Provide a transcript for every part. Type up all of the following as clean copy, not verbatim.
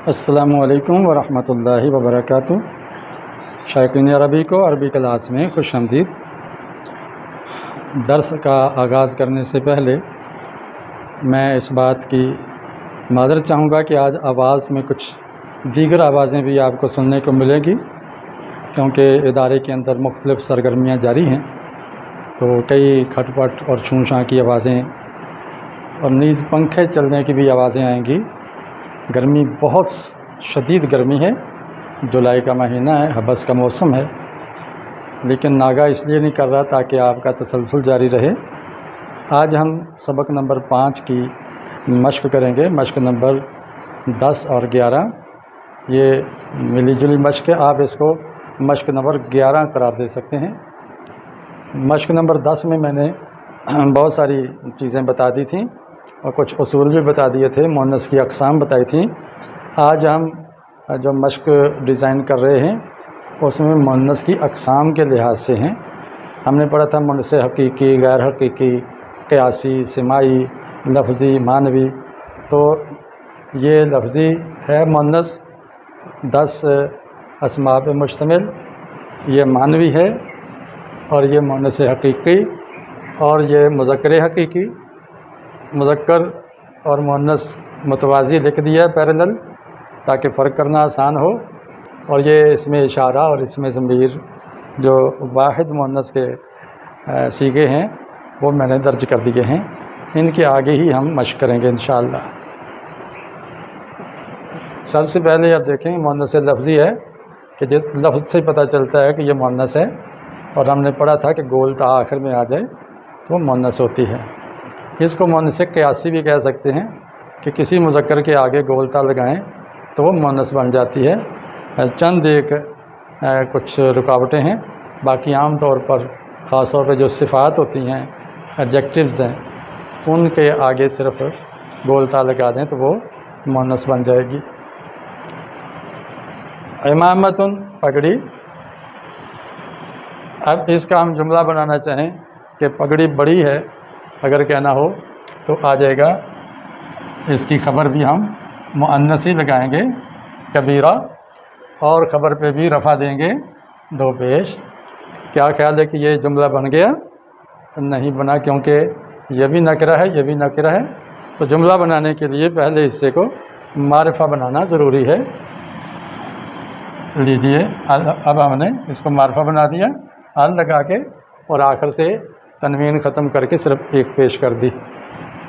السلام علیکم ورحمۃ اللہ وبرکاتہ۔ شائقین عربی کو عربی کلاس میں خوش آمدید۔ درس کا آغاز کرنے سے پہلے میں اس بات کی معذرت چاہوں گا کہ آج آواز میں کچھ دیگر آوازیں بھی آپ کو سننے کو ملیں گی، کیونکہ ادارے کے اندر مختلف سرگرمیاں جاری ہیں، تو کئی کھٹ پٹ اور چھوں چھاں کی آوازیں اور نیز پنکھے چلنے کی بھی آوازیں آئیں گی۔ گرمی بہت شدید گرمی ہے، جولائی کا مہینہ ہے، حبس کا موسم ہے، لیکن ناگہ اس لیے نہیں کر رہا تاکہ آپ کا تسلسل جاری رہے۔ آج ہم سبق نمبر 5 کی مشق کریں گے، مشق نمبر 10 اور 11۔ یہ ملی جلی مشق ہے، آپ اس کو مشق نمبر 11 قرار دے سکتے ہیں۔ مشق نمبر 10 میں نے بہت ساری چیزیں بتا دی تھیں اور کچھ اصول بھی بتا دیے تھے، مؤنث کی اقسام بتائی تھیں۔ آج ہم جو مشق ڈیزائن کر رہے ہیں اس میں مؤنث کی اقسام کے لحاظ سے ہیں۔ ہم نے پڑھا تھا مؤنث حقیقی، غیر حقیقی، قیاسی، سماعی، لفظی، معنوی۔ تو یہ لفظی ہے مؤنث 10 اسماء پہ مشتمل، یہ معنوی ہے، اور یہ مؤنث حقیقی، اور یہ مذکر حقیقی۔ مذکر اور مؤنث متوازی لکھ دیا ہے پیرالل، تاکہ فرق کرنا آسان ہو۔ اور یہ اس میں اشارہ اور اس میں ضمیر جو واحد مؤنث کے صیغے ہیں وہ میں نے درج کر دیے ہیں، ان کے آگے ہی ہم مشق کریں گے انشاءاللہ۔ سب سے پہلے آپ دیکھیں مؤنث لفظی ہے کہ جس لفظ سے پتہ چلتا ہے کہ یہ مؤنث ہے، اور ہم نے پڑھا تھا کہ گول تا آخر میں آ جائے تو وہ مؤنث ہوتی ہے۔ اس کو مؤنث قیاسی بھی کہہ سکتے ہیں کہ کسی مذکر کے آگے گول تا لگائیں تو وہ مؤنث بن جاتی ہے۔ چند ایک کچھ رکاوٹیں ہیں، باقی عام طور پر خاص طور پہ جو صفات ہوتی ہیں، ایڈجیکٹیوز ہیں، ان کے آگے صرف گول تا لگا دیں تو وہ مؤنث بن جائے گی۔ امامتن پگڑی، اب اس کا ہم جملہ بنانا چاہیں کہ پگڑی بڑی ہے اگر کہنا ہو تو آ جائے گا، اس کی خبر بھی ہم مؤنث ہی لگائیں گے کبیرہ، اور خبر پہ بھی رفع دیں گے 2 پیش۔ کیا خیال ہے کہ یہ جملہ بن گیا؟ نہیں بنا، کیونکہ یہ بھی نکرہ ہے، یہ بھی نکرہ ہے۔ تو جملہ بنانے کے لیے پہلے حصے کو معرفہ بنانا ضروری ہے۔ لیجئے اب ہم نے اس کو معرفہ بنا دیا، ال لگا کے، اور آخر سے تنوین ختم کر کے صرف ایک پیش کر دی۔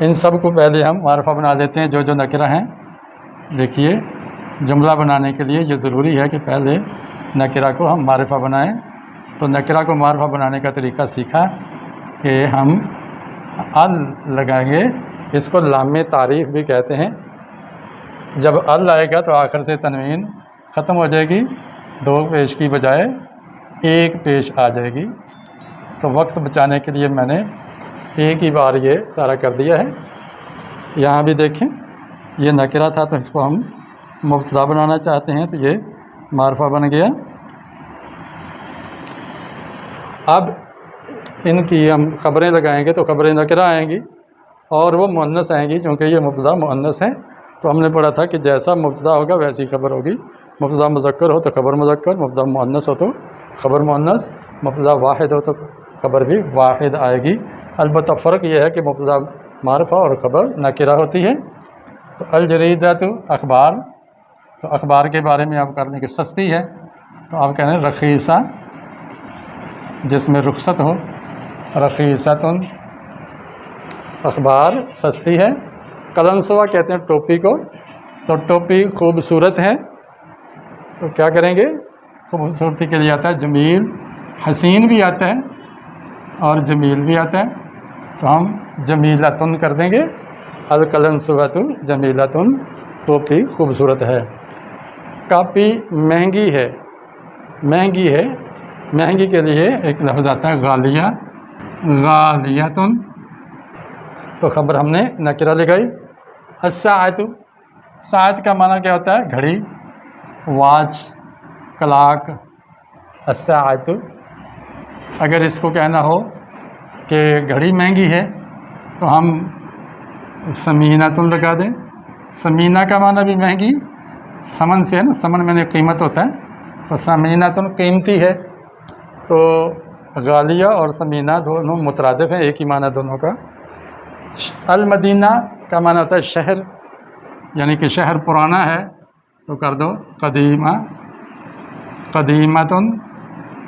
ان سب کو پہلے ہم معرفہ بنا دیتے ہیں جو نکرہ ہیں۔ دیکھیے جملہ بنانے کے لیے یہ ضروری ہے کہ پہلے نکرہ کو ہم معرفہ بنائیں۔ تو نکرہ کو معرفہ بنانے کا طریقہ سیکھا کہ ہم ال لگائیں گے، اس کو لام تعریف بھی کہتے ہیں۔ جب ال آئے گا تو آخر سے تنوین ختم ہو جائے گی، 2 پیش کی بجائے 1 پیش آ جائے گی۔ تو وقت بچانے کے لیے میں نے ایک ہی بار یہ سارا کر دیا ہے۔ یہاں بھی دیکھیں یہ نکرہ تھا تو اس کو ہم مبتدا بنانا چاہتے ہیں، تو یہ معرفہ بن گیا۔ اب ان کی ہم خبریں لگائیں گے تو خبریں نکرہ آئیں گی اور وہ مؤنث آئیں گی، چونکہ یہ مبتدا مؤنث ہیں۔ تو ہم نے پڑھا تھا کہ جیسا مبتدا ہوگا ویسی خبر ہوگی۔ مبتدا مذکر ہو تو خبر مذکر، مبتدا مؤنث ہو تو خبر مؤنث، مبتدا واحد ہو تو خبر بھی واحد آئے گی۔ البتہ فرق یہ ہے کہ مبتدا معرفہ اور خبر نکرہ ہوتی ہے۔ تو الجریدۃ اخبار، تو اخبار کے بارے میں آپ کر لیں کہ سستی ہے، تو آپ کہہ رہے ہیں رخیصہ، جس میں رخصت ہو، رخیصۃ، اخبار سستی ہے۔ قلنسوہ کہتے ہیں ٹوپی کو، تو ٹوپی خوبصورت ہے، تو کیا کریں گے؟ خوبصورتی کے لیے آتا ہے جمیل، حسین بھی آتا ہے اور جمیل بھی آتا ہے، تو ہم جمیلتن کر دیں گے۔ القلنسوۃ جمیلتن، ٹوپی خوبصورت ہے۔ کاپی مہنگی ہے، مہنگی ہے، مہنگی کے لیے ایک لفظ آتا ہے غالیہ، غالیتن، تو خبر ہم نے نکرہ لگائی۔ الساعۃ، ساعت کا معنی کیا ہوتا ہے؟ گھڑی، واچ، کلاک۔ الساعۃ، اگر اس کو کہنا ہو کہ گھڑی مہنگی ہے تو ہم سمینۃ لگا دیں۔ سمینہ کا معنی بھی مہنگی، समन से है ना, समन में कीमत होता है, तो समीनातुन कीमती है। तो गालिया और समीना दोनों मुतरादिफ हैं, एक ही माना दोनों का। अल मदीना का माना होता है शहर, यानी कि शहर पुराना है, तो कर दो कदीमा, कदीमतुन,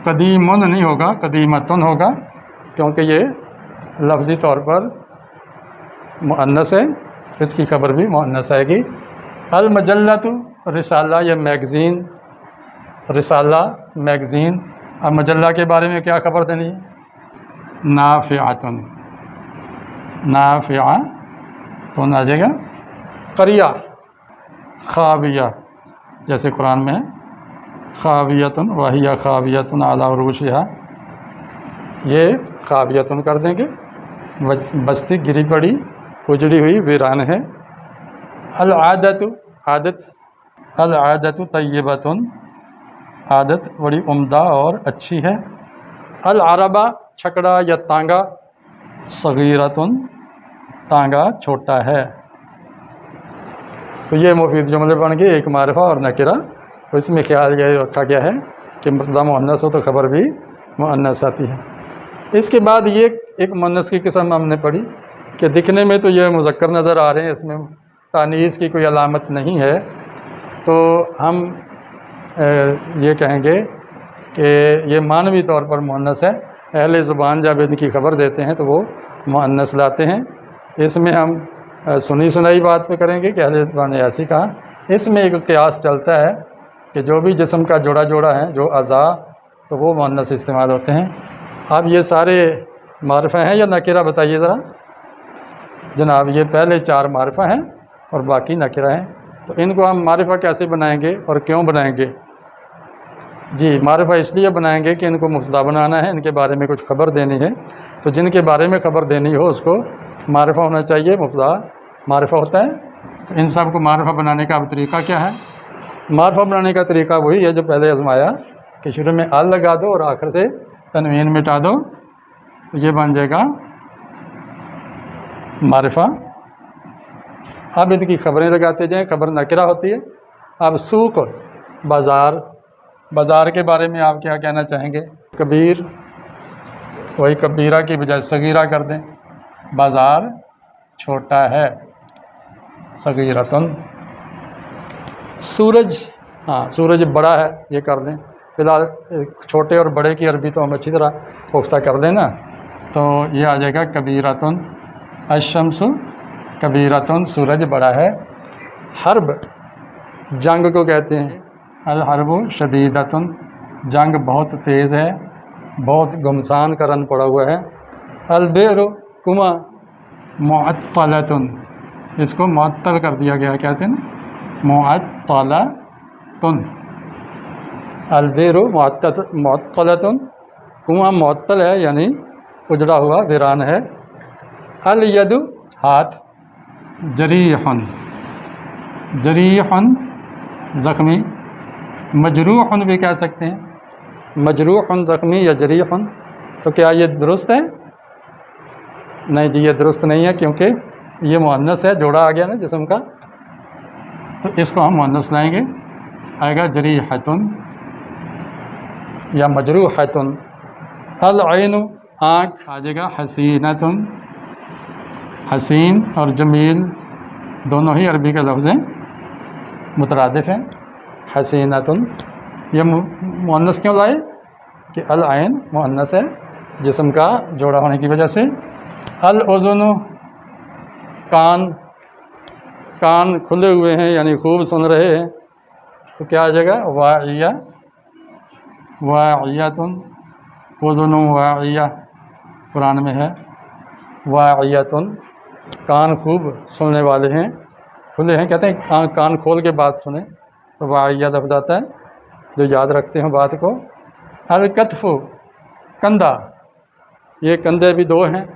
कदीमुन नहीं होगा, कदीमतुन होगा, क्योंकि ये लफ्ज़ी तौर पर मुअन्नस है, इसकी खबर भी मुअन्नस आएगी। अल मजल्लतु रिसाला, ये मैगज़ीन, रिसाला मैगज़ीन। अब मजल्ला के बारे में क्या खबर देनी है? नाफ़िअतुन, नाफ़िअतुन आ जाएगा। क़रिया, ख़ाविया, जैसे कुरान में ख़ावियतुन वहिया ख़ावियतुन अला उरूशिहा, ये ख़ावियतुन कर देंगे, बस्ती गिरी पड़ी, उजड़ी हुई, वीरान है। अल आदतु, आदत, अल आदतु तय्यबतुन, आदत बड़ी उम्दा और अच्छी है। अल अरबा, छकड़ा या तांगा, सगीरतुन, तांगा छोटा है। तो ये मुफीद जुमले बन गए, एक मारिफा और नकिरा। तो इसमें ख्याल ये रखा गया है कि मुब्तदा मुअन्नस हो तो खबर भी मुअन्नस आती है। इसके बाद ये एक मुअन्नस की किस्म हमने पढ़ी कि दिखने में तो ये मुज़क्कर नज़र आ रहे हैं, इसमें तानीस की कोई अलामत नहीं है, तो हम ये कहेंगे कि ये मानवी तौर पर मुअन्नस है। अहले ज़ुबान जब इनकी खबर देते हैं तो वो मुअन्नस लाते हैं। इसमें हम सुनी सुनाई बात पे करेंगे कि अहले ज़ुबान ने ऐसी कहा। इसमें एक क़ियास चलता है कि जो भी जिस्म का जोड़ा जोड़ा है, जो अज़ा, तो वो मुअन्नस इस्तेमाल होते हैं। अब ये सारे मारिफा हैं या नकिरा, बताइए ज़रा जनाब। ये पहले 4 मारिफा हैं और बाकी नकिरा हैं, तो इनको हम मारिफा कैसे बनाएंगे और क्यों बनाएंगे? जी, मारिफा इसलिए बनाएंगे कि इनको मुब्तदा बनाना है, इनके बारे में कुछ खबर देनी है, तो जिनके बारे में खबर देनी हो उसको मारिफा होना चाहिए, मुब्तदा मारिफा होता है। तो इन सब को मारिफा बनाने का अब तरीका क्या है? मारिफा बनाने का तरीका वही है जो पहले आजमाया कि शुरू में अल लगा दो और आखिर से तनवीन मिटा दो, तो ये बन जाएगा मारिफा। अब इनकी खबरें लगाते जाएं, खबर नकिरा होती है। अब सूक, बाज़ार, बाज़ार के बारे में आप क्या कहना चाहेंगे? कबीर, वही कबीरा की बजाय सगीरा कर दें, बाज़ार छोटा है, सगीरतुन। सूरज, हाँ सूरज बड़ा है, ये कर दें। फिलहाल छोटे और बड़े की अरबी तो हम अच्छी तरह पुख्ता कर दें ना, तो ये आ जाएगा कबीरतुन। अशम्सु कबीरतुन, सूरज बड़ा है। हर्ब, जंग को कहते हैं। अल हर्बु शदीदतुन, जंग बहुत तेज़ है, बहुत घमसान का रन पड़ा हुआ है। अल बिरु, कुआं, मुअत्तलतुन, इसको मुअत्तल कर दिया गया, कहते हैं ना, मुअत्तलतुन। अल बिरु मुअत्तलतुन, कुआं मुअत्तल है यानी उजड़ा हुआ, वीरान है। अल यदु, हाथ, जरीहन, जरीहन ज़ख्मी, मजरूहन भी कह सकते हैं, मजरूहन ज़ख्मी या जरीहन। तो क्या ये दुरुस्त है? नहीं जी, ये दुरुस्त नहीं है, क्योंकि ये मुअन्नस है, जोड़ा आ गया ना जिस्म का, तो इसको हम मुअन्नस लाएंगे, आएगा जरीहतुन या मजरूहतुन। अल ऐनु, आँख, आ जाएगा हसीनतुन। हसीन और जमील दोनों ही अरबी के लफ्ज़ हैं, मुतरादिफ हैं। हसीनतुन, ये मुअन्नस क्यों लाए कि अल ऐन मुअन्नस है, जिस्म का जोड़ा होने की वजह से। अल उज़ुनु, कान, कान खुले हुए हैं यानी खूब सुन रहे हैं, तो क्या आ जाएगा? वाइया, वाइयतुन। उज़ुनु वाइया कुरान में है, वाइयतुन, कान खूब सुनने वाले हैं, खुले हैं, कहते हैं कान खोल के बात सुने, तो वाइया लफ्ज़ आता है, जो याद रखते हो बात को। अल कत्फ़ु, कंधा, ये कंधे भी 2 हैं,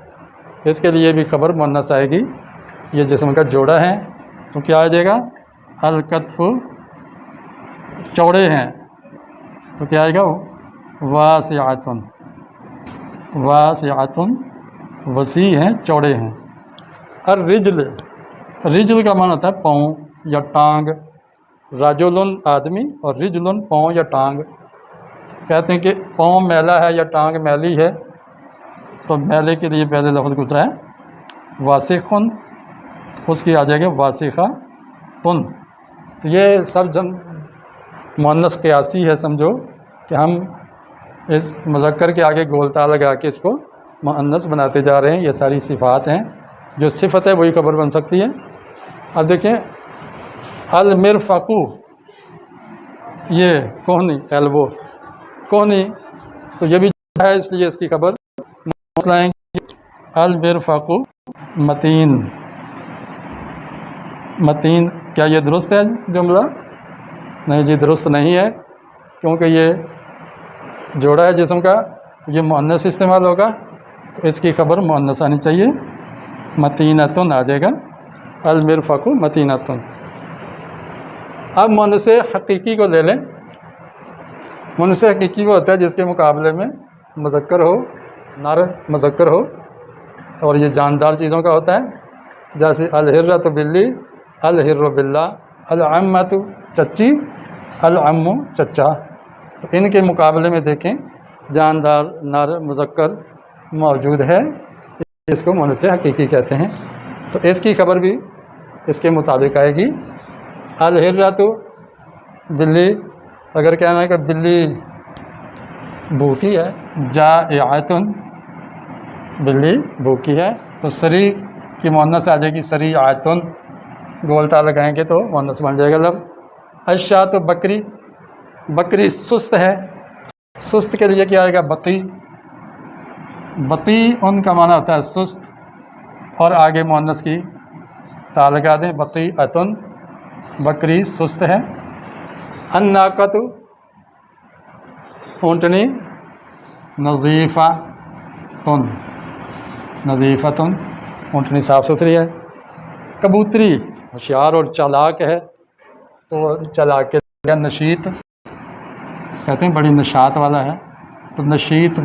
इसके लिए भी खबर मुअन्नस आएगी, ये जिस्म का जोड़ा है, तो क्या आ जाएगा? अल कत्फ़ु, चौड़े हैं, तो क्या आएगा? वासिअतुन, वासिअतुन, वसी हैं, चौड़े हैं। और रिजल, रिजल का माना होता है पाँव या टांग, रजुलन आदमी और रिजलन पाँव या टांग। कहते हैं कि पाँव मैला है या टांग मैली है, तो मैले के लिए पहले लफ्ज़ गुजरा है वासिखुन, उसकी आ जाएगी वासिखा तुन। तो ये सब मुअन्नस क़ियासी है, समझो कि हम इस मुज़क्कर के आगे गोलता लगा के इसको मुअन्नस बनाते जा रहे हैं। ये सारी सिफ़ात हैं, जो सिफ़त है वही खबर बन सकती है। अब देखें अल मिरफ़क़ु, ये कोहनी एल्बो कोहनी, तो ये भी है इसलिए इसकी खबर लाएंगे अल मिरफ़क़ु मतीन। मतीन, क्या ये दुरुस्त है जुमला? नहीं जी, दुरुस्त नहीं है, क्योंकि ये जोड़ा है जिस्म का, ये मुअन्नस इस्तेमाल होगा, तो इसकी खबर मुअन्नस आनी चाहिए, मतीनतुन आ जाएगा, अल मिरफ़क़ु मतीनतुन। अब मुअन्नस हकीकी को ले लें। मुअन्नस हकीकी वो होता है जिसके मुकाबले में मुज़क्कर हो, नर मुज़क्कर हो, और ये जानदार चीज़ों का होता है, जैसे अल हिर्रतु बिल्ली, अल हिर्रु बिल्ला, अल अम्मतु चच्ची, अल अम्मु चच्चा। तो इनके मुकाबले में देखें जानदार नर मुज़क्कर मौजूद है, इसको मुअन्नस हकीकी कहते हैं। तो इसकी खबर भी इसके मुताबिक आएगी। अल हिर्रतु बिल्ली, अगर कहना है कि बिल्ली भूखी है, जाइअतुन बिल्ली भूखी है, तो सरी की मुअन्नस आ जाएगी सरीअतुन, गोलता लगाएंगे तो मुअन्नस बन जाएगा लफ्ज़। अश्शातु बकरी, बकरी सुस्त है, सुस्त के लिए क्या आएगा बती। बती उनका माना होता है सुस्त, और आगे मुअन्नस की ता लगा दें, बती अतुन, बकरी सुस्त है। अन्नाकतु ऊँटनी, नज़ीफ़ा तुन, नज़ीफ़तुन ऊँटनी साफ़ सुथरी है। कबूतरी होशियार और चालाक है, तो चालाक के नशीत कहते हैं, बड़ी नशात वाला है, तो नशीत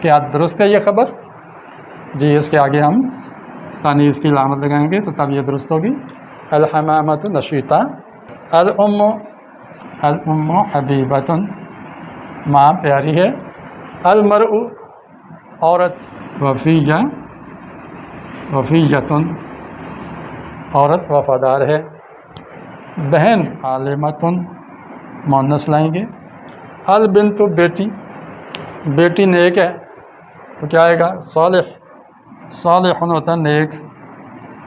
क्या दुरुस्त है ये खबर? जी, इसके आगे हम तानीस की लामत लगाएंगे तो तब ये दुरुस्त होगी। अल हमामतु नशीता, अल उम्मु हबीबतुन, माँ प्यारी है। अल मरउ औरत, वफ़िया वफ़ियतुन औरत वफ़ादार है। बहन आलिमतुन मुअन्नस लाएंगे। अल बिन्तु बेटी, बेटी नेक है, तो क्या आएगा सालिह, सालिहुन होता है नेक,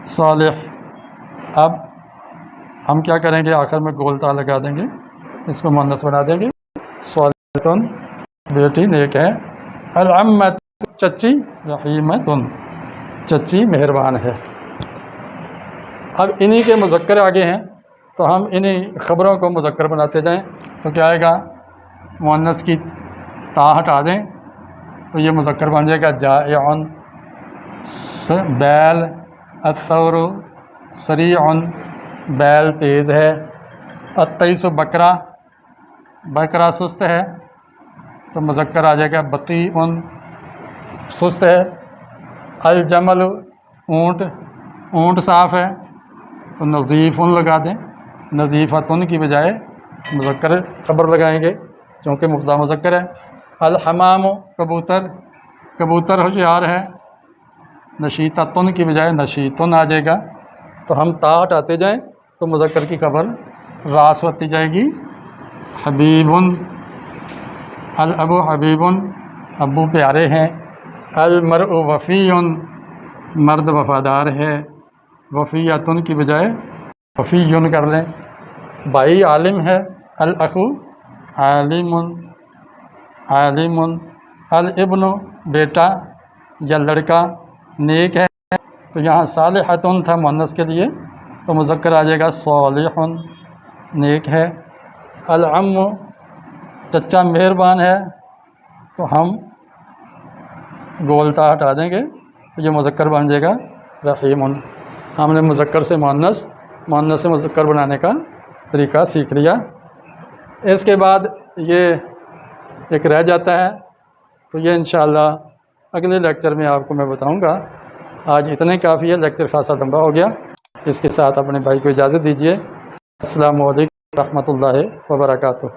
सालिह। अब हम क्या करेंगे, आखिर में गोलता लगा देंगे, इसको मुअन्नस बना देंगे, सालिहतुन बेटी नेक है। अल अम्मत चच्ची, रहीमतुन चच्ची मेहरबान है। अब इन्हीं के मुज़क्कर आगे हैं, तो हम इन्हीं ख़बरों को मुज़क्कर बनाते जाएं, तो क्या आएगा, मुअन्नस की ता हटा दें तो ये मुज़क्कर बन जाएगा जाइउन बैल, अत्सौरु सरीउन बैल तेज़ है। अत्तईसु बकरा, बकरा सुस्त है, तो मुज़क्कर आ जाएगा बतीउन सुस्त है। अल जमल ऊँट, ऊँट साफ़ है, तो नज़ीफ़ुन लगा दें, नज़ीफ़तुन की बजाय मुज़क्कर ख़बर लगाएंगे क्योंकि मुब्तदा मुज़क्कर है। अल हमाम कबूतर, कबूतर होशियार है, नशीततुन की बजाय नशीतुन आ जाएगा, तो हम ता हटाते जाएं तो मुज़क्कर की खबर रास होती जाएगी। हबीबुन, अल अबू हबीबुन अबू प्यारे हैं। अल मरउ वफ़ीयुन मर्द वफ़ादार है, वफ़ीयतुन की बजाय वफ़ीयुन कर लें। भाई आलिम है, अल अखू आलिमुन, आलिमुन। अल इब्नु बेटा या लड़का नेक है, तो यहाँ सालिहतुन था मुअन्नस के लिए, तो मुज़क्कर आ जाएगा सालिहुन नेक है। अल अम्मु चच्चा मेहरबान है, तो हम गोलता हटा देंगे तो ये मुज़क्कर बन जाएगा रहीमुन। हमने मुज़क्कर से मुअन्नस, मुअन्नस से मुज़क्कर बनाने का तरीका सीख लिया। इसके बाद ये एक रह जाता है, तो ये इंशाअल्लाह अगले लेक्चर में आपको मैं बताऊंगा। आज इतने काफ़ी है, लेक्चर खासा लंबा हो गया। इसके साथ अपने भाई को इजाज़त दीजिए। अस्सलामु अलैकुम। رحمۃ اللہ وبرکاتہ.